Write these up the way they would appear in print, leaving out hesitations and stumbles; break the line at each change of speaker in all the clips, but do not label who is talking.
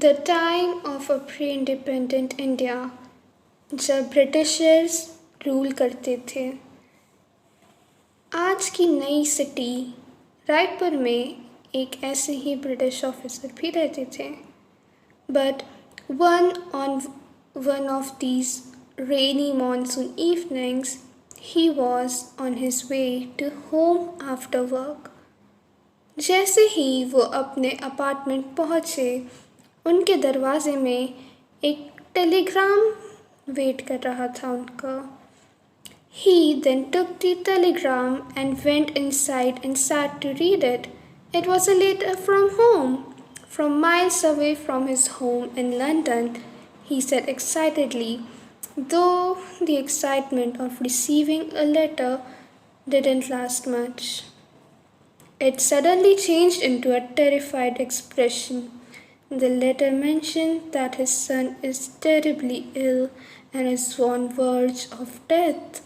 The time of a pre-independent India जब Britishers rule करते थे। आज की नई सिटी रायपुर में एक ऐसे ही ब्रिटिश ऑफिसर भी रहते थे। But on one of these rainy monsoon evenings, he was on his way to home after work. जैसे ही वो अपने अपार्टमेंट पहुँचे, उनके दरवाजे में एक टेलीग्राम वेट कर रहा था उनका। He then took the telegram and went inside and sat to read it. It was a letter from home, from miles away from his home in London, he said excitedly, though the excitement of receiving a letter didn't last much. It suddenly changed into a terrified expression. The letter mentioned that his son is terribly ill and is on verge of death.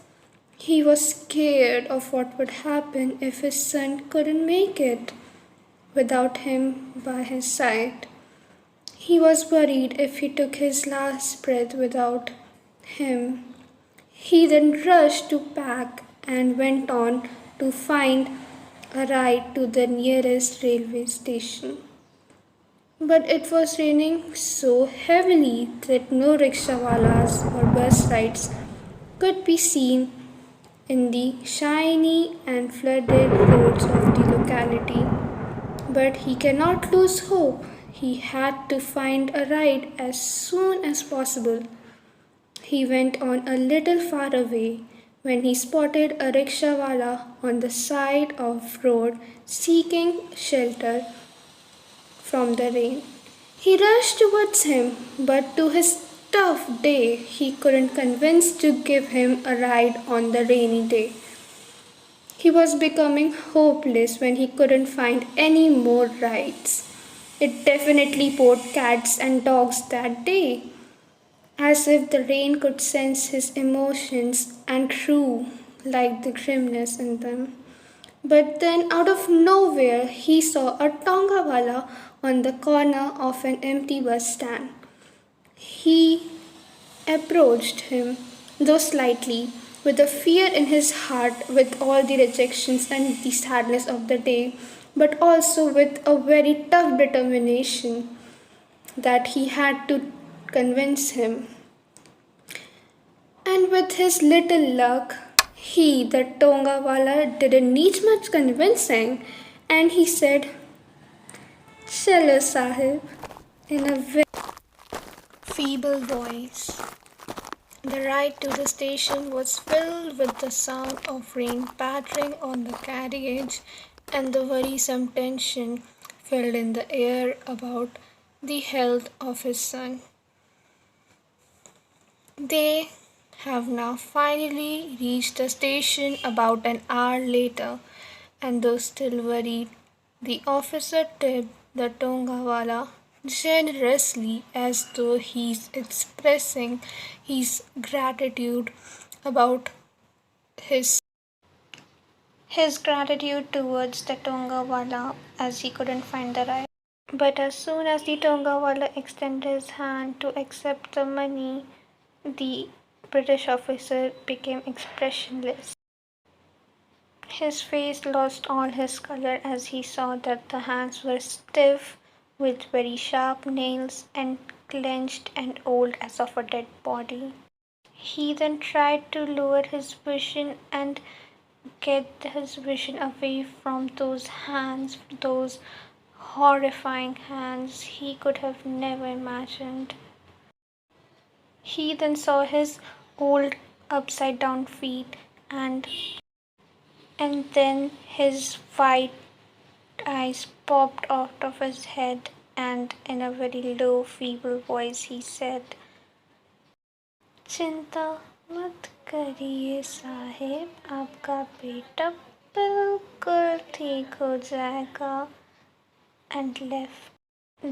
He was scared of what would happen if his son couldn't make it without him by his side. He was worried if he took his last breath without him. He then rushed to pack and went on to find a ride to the nearest railway station. But it was raining so heavily that no rickshawalas or bus rides could be seen in the shiny and flooded roads of the locality. But he cannot lose hope. He had to find a ride as soon as possible. He went on a little far away when he spotted a rickshawala on the side of road seeking shelter from the rain. He rushed towards him, but to his tough day, he couldn't convince to give him a ride on the rainy day. He was becoming hopeless when he couldn't find any more rides. It definitely poured cats and dogs that day, as if the rain could sense his emotions and true like the grimness in them. But then, out of nowhere, he saw a Tongawala on the corner of an empty bus stand. He approached him, though slightly, with a fear in his heart, with all the rejections and the sadness of the day, but also with a very tough determination that he had to convince him. And with his little luck, he, the Tongawala, didn't need much convincing, and he said, "Chalo Sahib," in a very feeble voice. The ride to the station was filled with the sound of rain pattering on the carriage, and the worrisome tension filled in the air about the health of his son. They have now finally reached the station about an hour later, and though still worried, the officer tipped the Tongawala generously as though he's expressing his gratitude about his gratitude towards the Tongawala as he couldn't find the ride. But as soon as the Tongawala extended his hand to accept the money, the British officer became expressionless. His face lost all his color as he saw that the hands were stiff with very sharp nails and clenched and old as of a dead body. He then tried to lower his vision and get his vision away from those hands, those horrifying hands he could have never imagined. He then saw his old upside down feet and then his white eyes popped out of his head, and in a very low, feeble voice he said, "चिंता मत करिए साहेब, आपका बेटा बिल्कुल ठीक हो जाएगा," and left.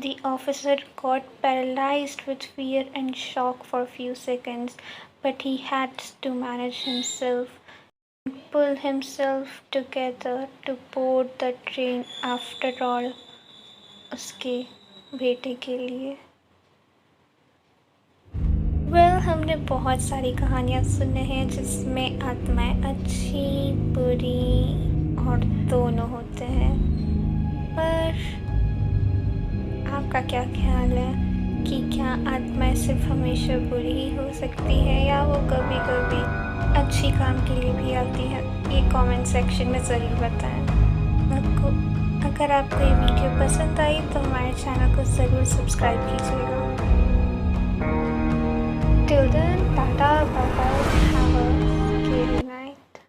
The officer got paralyzed with fear and shock for a few seconds, but he had to manage himself and pull himself together to board the train after all, उसके बेटे के लिए. हमने बहुत सारी कहानियाँ सुने हैं जिसमें आत्माएं अच्छी बुरी और दोनों होते हैं, पर आपका क्या ख्याल है कि क्या आत्माएं सिर्फ हमेशा बुरी ही हो सकती है या वो कभी कभी अच्छी काम के लिए भी आती है? ये कमेंट सेक्शन में ज़रूर बताएं। अगर आपको ये वीडियो पसंद आई तो हमारे चैनल को ज़रूर सब्सक्राइब कीजिएगा। Till then, tata, bye bye.